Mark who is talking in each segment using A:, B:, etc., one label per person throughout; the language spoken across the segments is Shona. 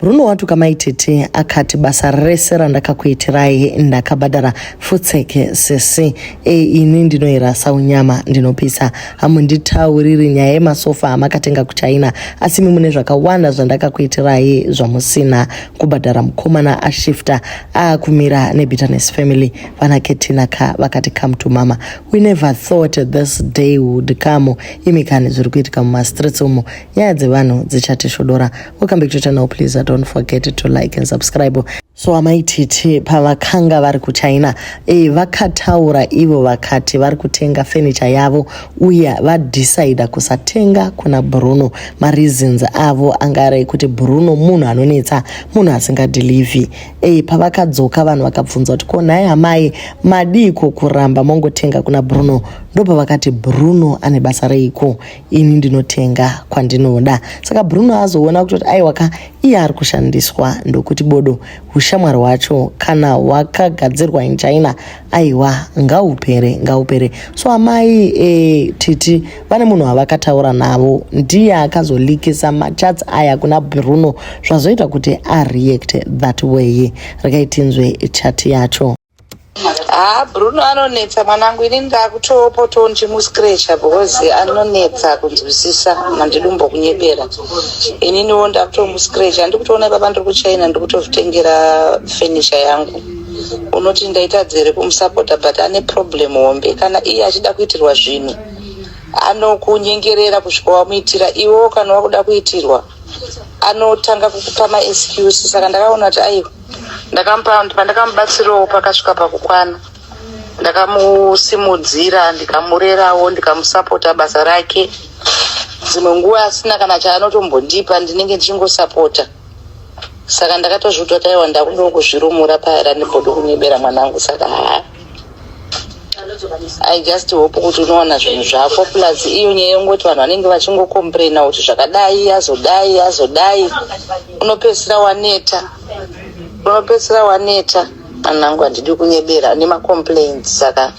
A: Bruno watuka maitete akati basa rese randakakuitirai ndakabhadhara futseke sese ini ndinoirasa unyama ndinopisa hamunditauriri nyaya yemasofa amakatenga kuChina asi mune zvakawanda zvandakakuitirai zvamusina kubhadhara mukomana ashifta akumira nebitterness family vanaketinaka vakati come to mama, we never thought this day would come. Imikani zviri kuitika mumastreets umo nyaya dzevanhu dzichatishodora. Welcome back to channel, please don't forget to like and subscribe. So amaitete pavakanga vari kuChina vakataura ivo vakati vari kutenga furniture yavo uye vadecide kusatenga kuna Bruno. Mareasons avo angare kuti Bruno munhu anonetsa, munhu asingadelivi. Pavakadzoka vanhu vakabvunza kuti ko naye amai madiko kuramba mongotenga kuna Bruno, ndopa vakati Bruno ane basa reiko, ini ndinotenga kwandinoda. Saka Bruno azoona kuti aiwa ka iye ari kushandiswa ndokuti bodo ushamwari hwacho kana wakagadzirwa in China aiwa ngaupere. So amai titi vane munhu avakataura navo ndiye akazolikisa machats aya kuna Bruno zvazoita kuti react that way. Rakaitinzwe chat yacho.
B: Bruno anonetsa mwanangu, ini ndakutopoto ndimuscratcha because anonetsa kunzwisisa mandidumbo kunyebera. Ini niwo ndakutomuscratcha ndikutoona baba ndiri kuChina ndikutozvitengera furniture yangu. Unoti ndaita dzere kumusapota but ane problem hombe kana iye achida kuitirwa zvinhu anokunyengerera kusvika wamuitira iwo kana wakuda kuitirwa anotanga kukupa ma excuse. Saka ndakaona kuti aiwa ndakamubatsirawo pakasvika pakukwana, ndakamusimudzira ndikamurerawo ndikamusapota basa rake. Dzimwe nguva asina kana chaanotombondipa ndinenge ndichingosapota. Saka ndakatozviuta kuti aiwa ndakuda kuzvirumura payara nebhodo kunyebera mwanangu. Saka I just hope kuti unowana zvinhu zvako plus iyo nyaya yongoti vanhu vanenge vachingokomplaina kuti zvakadai azodai unopedzisira waneta mwanangu. Handidi kunyebera nemacomplaints. Saka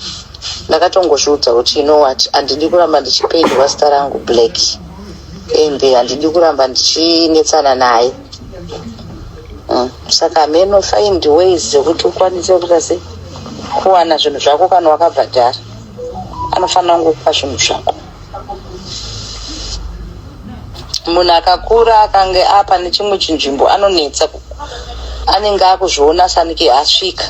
B: ndakatongozviudza kuti you know what, handidi kuramba ndichipendwa zita rangu black ende handidi kuramba ndichinetsana naye. Saka meno find ways dzekuti ukwanise kuti kuwana zvinhu zvako kana wakabhadhara. Anofanira kungokupa zvinhu zvako. Munhu akakura akange apa nechimwe chinzvimbo anonetsa, anenge akuzviona sanike asvika.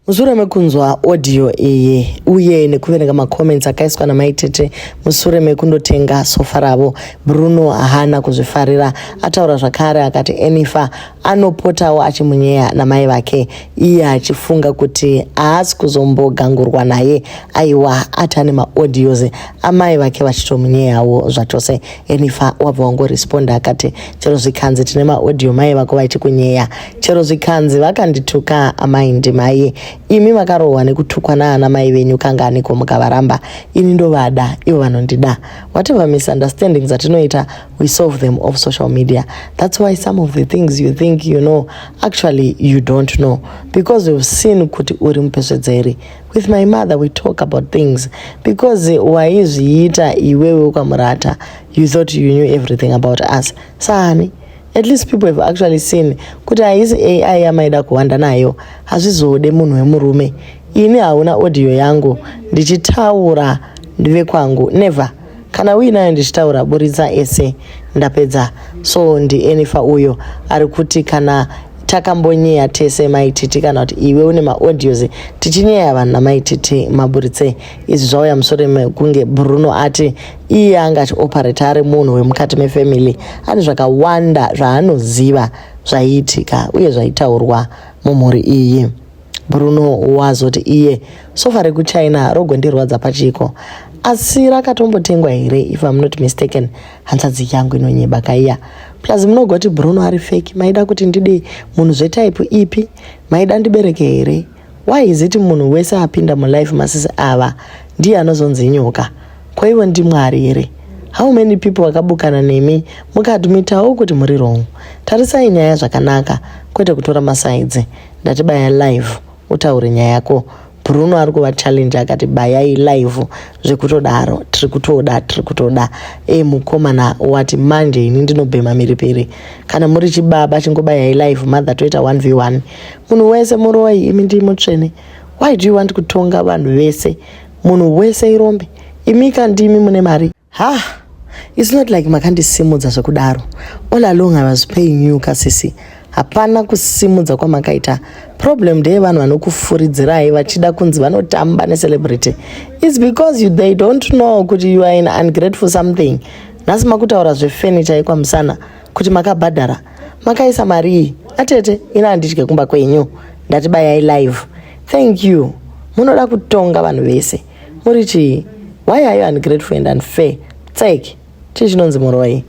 A: Mushure mekunzwa audio iyi uye nekuverenga macomments akaiswa namaitete mushure mekundotenga sofa ravo, Bruno hana kuzvifarira. Ataura zvakare akati Enifa anopotawo achimunyeya namai vake, iye achifunga kuti haasi kuzombogangurwa naye. Aiwa atane maaudios amai vake vachitomunyeyawo zvachose. Enifa wabva wangoresponda akati chero zvikanzi tine maaudio mai vako vachikunyeya, chero zvikanzi vakandituka amai ndimai, imi makarohwa nekutukwa naana mai venyu kanganiko mukavaramba, ini ndovada ivo vanondida. Whatever misunderstandings atinoita, we solve them off social media. That's why some of the things you think you know, actually you don't know, because we've seen kuti uri mupesvedzeri. With my mother we talk about things because waizviita iwewe ukamurata, you thought you knew everything about us. Sani at least people have actually seen kuti haisi AI yamaida kuwanda nayo, hazvizode munhu wemurume. Ini hauna audio yangu ndichitaura ndive kwangu, never. Kana uinayo ndichitaura buritsa ese ndapedza. So ndi Enifa uyo ari kuti kana takambonyeya tese maititi kana kuti iwe une maaudios tichinyeya vanhu namaititi maburitse. Izvi zvauya mushure mekunge Bruno ati iye angati operate ari munhu wemukati mefamily, ane zvakawanda zvaanoziva zvaiitika uye zvaitaurwa mumhuri iyi. Bruno wazoti iye sofa rekuChina rogondirwadza pachiko, asi rakatombotengwa here if I'm not mistaken. Hanzvadzi yangu inonyeba kaiya. Plus munogoti Bruno ari fake, maida kuti ndide munhu zvetaipu ipi, maida ndibereke here. Why is it munhu wese apinda mulife masisi ava ndiye anozonzi nyoka? Kwa hivyo ndi Mwari here? How many people vakabukana nemi mukatumitawo kuti muri wrong? Tarisai nyaya zvakanaka kwete kutora masaidzi. Ndatibaya live utaure nyaya yako Bruno ari kuva challenge akati bayai live zvekutodaro tiri kutoda mukomana wati manje ini ndinobhema mhiripiri kana muri chibaba chingobayai live mother toita 1v1 munhu wese muroi imi ndii mutsvene. Why do you want kutonga vanhu vese munhu wese irombe imika ndimi mune mari? It's not like makandisimudza zvekudaro. All along I was paying you kasisi. Hapana kusimudza kwamakaita. Problem ndeye vanhu vanokufuridzirai vachida kunzi vanotamba necelebrity. It's because they don't know kuti you are in ungrateful something. Nhasi makutaura zvefurniture ikwamusana kuti makabhadhara. Makaisa mari atete ina handitye kumba kwenyu. Ndati bayai live. Thank you. Munoda kutonga vanhu vese. Muri chii? Why are you ungrateful and unfair? Take. Chinonzi muroi.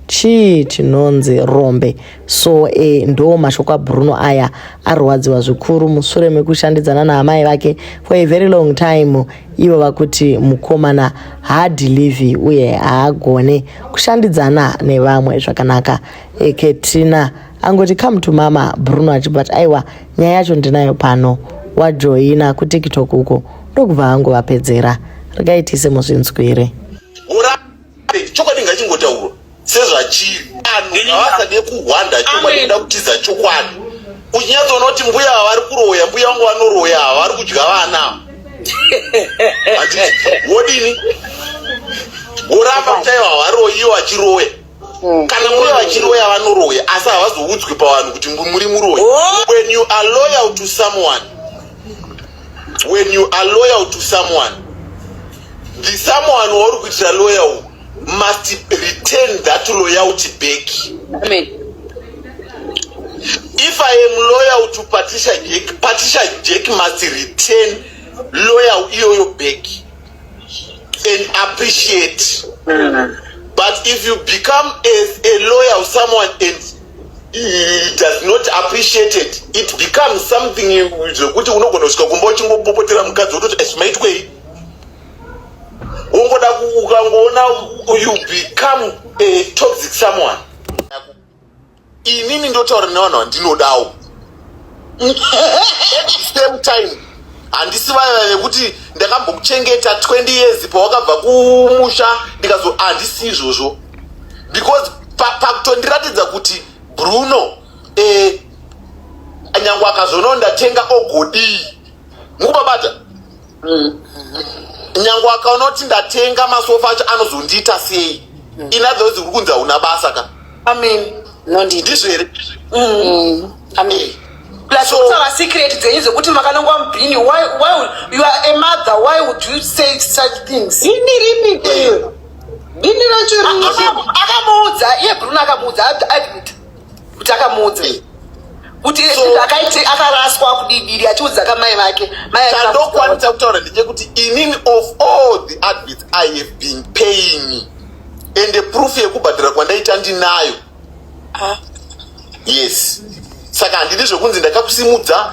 A: Chinonzi rombe. So ndo mashoko aBruno aya arwadziwa zvikuru mushure mekushandidzana naamai vake for a very long time. Ivo vakuti mukomana haadhilivhi uye haagone kushandidzana nevamwe zvakanaka. Ketina angoti come to mama Bruno achibati aiwa nyaya yacho ndinayo pano wajoina kuTikTok uko ndokubva angovapedzera. Rakaitise muzvinzwire.
C: Chokwadi ngachingotaurwa sezvachiri anhu havasade kuhwanda chokwadi kuda kutiza chokwadi uchinyatsoona kuti mbuya havari kuroya mbuya vangu vanoroya havari kudya vana wodini voramba kutaiwa havaroyi iwo vachiroya kana mbuya vachiroya vanoroya asi havazoudzwi pavanhu kuti muri muroya. When you are loyal to someone the someone wauri kuitira loyal must return that loyalty back.
B: Amen.
C: If I am loyal to Patricia Jack must return loyal iyoyo back and appreciate. But if you become a loyal someone and he does not appreciate it becomes something zvekuti unogona kusvika kumba uchingopopotera mukadzi wototi zvimaitwei ungoda ukangoona you become a toxic someone. Inini ndotaura nevanhu vandinodawo at the same time handisi vaya vekuti ndakambokuchengeta 20 years pawakabva kumusha ndikazo handisi izvozvo because pakutondiratidza kuti Bruno nyangwe akazoona ndatenga ogodii mukubabata nyangwe akaona kuti ndatenga masofa acho anozondiita sei inadzozi uri kunzi hauna basa ka ndizvo here.
D: Kutaura secret dzenyu dzekuti makanongwa mubhini. Why you are a mother, why would you say such things? Bini racho akamuudza iye Bruno akamuudza admit kuti akamuudza kuti akaraswa kudidiri achiudza kamai vake.
C: Chandokwanisa kutaura ndechekuti inini of all the adverts I have been paying and the proof yekubhadhira kwandaita ndinayo. Yes. Saka handidi zvokunzi ndakakusimudza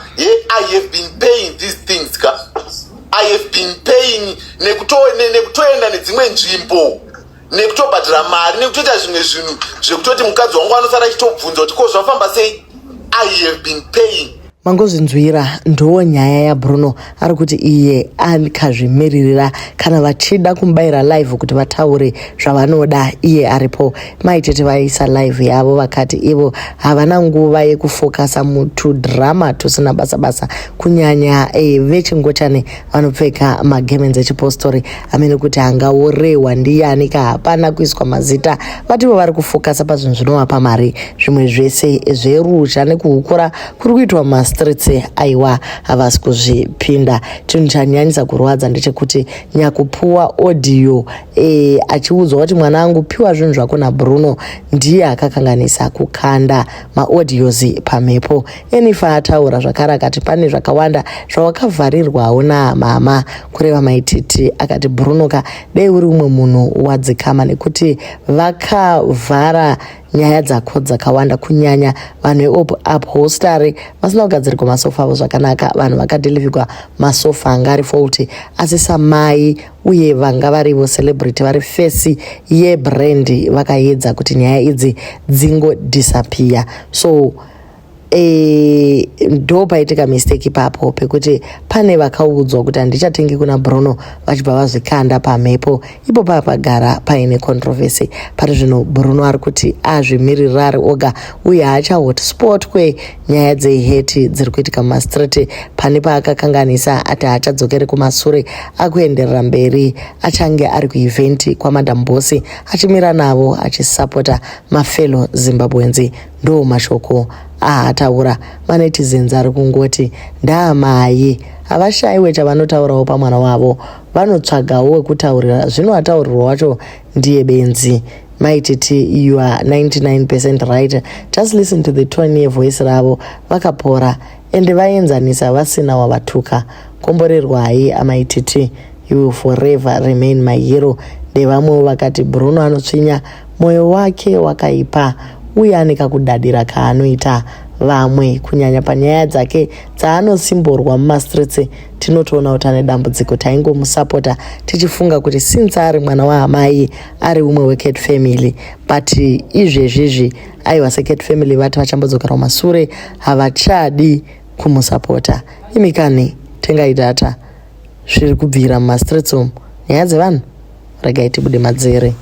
C: I have been paying these things ka. I have been paying nekutoenda nedzimwe nzvimbo nekutobhadhira mari nekutoita zvimwe zvinhu zvekutoti mukadzi wangu anosara achitobvunza kuti ko zvafamba sei. I have been paying.
A: Mangozvinzwira ndo nyaya yaBruno ari kuti iye akazvimiririra kana vachida kumubayira live kuti vataure zvavanoda iye aripo. Maitete vaisa live yavo vakati ivo havana nguva yekufokasa mutudhirama tusina basa kunyanya vechingochane vanopfeka magemenzi echipostori amene kuti angaorewa ndiani ka hapana kuiswa mazita vativo vari kufokasa pazvinhu zvinovapa mari zvimwe zvese zveruzha nekuhukura kuri kuitwa streets aiwa havasi kuzvipinda. Chinhu chanyanyisa kurwadza ndechekuti nyakupuwa audio achiudzwa kuti mwanangu piwa zvinhu zvako naBruno ndiye akakanganisa kukanda maaudios pamhepo. Enifa ataura zvakare akati pane zvakawanda zvawakavharirwawo namama kureva maititi akati Bruno ka dei uri umwe munhu wadzikama nekuti vakavhara nyaya dzako dzakawanda kunyanya vanhu veupholstery vasina kugadzirwa masofa avo zvakanaka vanhu vakadhilivhigwa masofa anga ari faulty asi samai uye vanga varivo celebrity vari fesi yebrand vakaedza kuti nyaya idzi dzingodisappear. So ndo paitika mistake ipapo pekuti pane vakaudzwa kuti handichatengi kuna Bruno vachibva vazvikanda pamhepo. Ipo papagara paine controversy. Pari zvino Bruno ari kuti azvimirira ari oga uye hachahotspotwe nyaya dzeheti dziri kuitika mumastriti, pane paakakanganisa ati haachadzokeri kumashure akuenderera mberi, achange ari kuevhenti kwaMadam Boss achimira navo achisapota mafellow Zimbabwenzi. Ndo mashoko ataura. Manetizens ari kungoti ndaamai havashayiwe chavanotaurawo pamwana wavo, vanotsvagawo wekutaurira. Zvino ataurirwa wacho ndiye benzi. Maititi you are 99% right. Just listen to the tone yevoice ravo. Vakapora ende vaenzanisa vasina wavatuka. Komborerwa hai amaititi, you forever remain my hero. Ndevamwe vakati Bruno anotsvinya moyo wake wakaipa uye ane kakudadira kaanoita vamwe, kunyanya panyaya dzake dzaanosimborwa mumastrits. Tinotoona kuti ane dambudziko. Taingomusapota tichifunga kuti since ari mwana waamai ari umwe weCat Family, but izvezvizvi aiwa seCat Family vati vachambodzokera kumashure havachadi kumusapota. Imikani tengai data zviri kubvira mumastrits umu. Nyaya dzevanhu regai tibude madzere.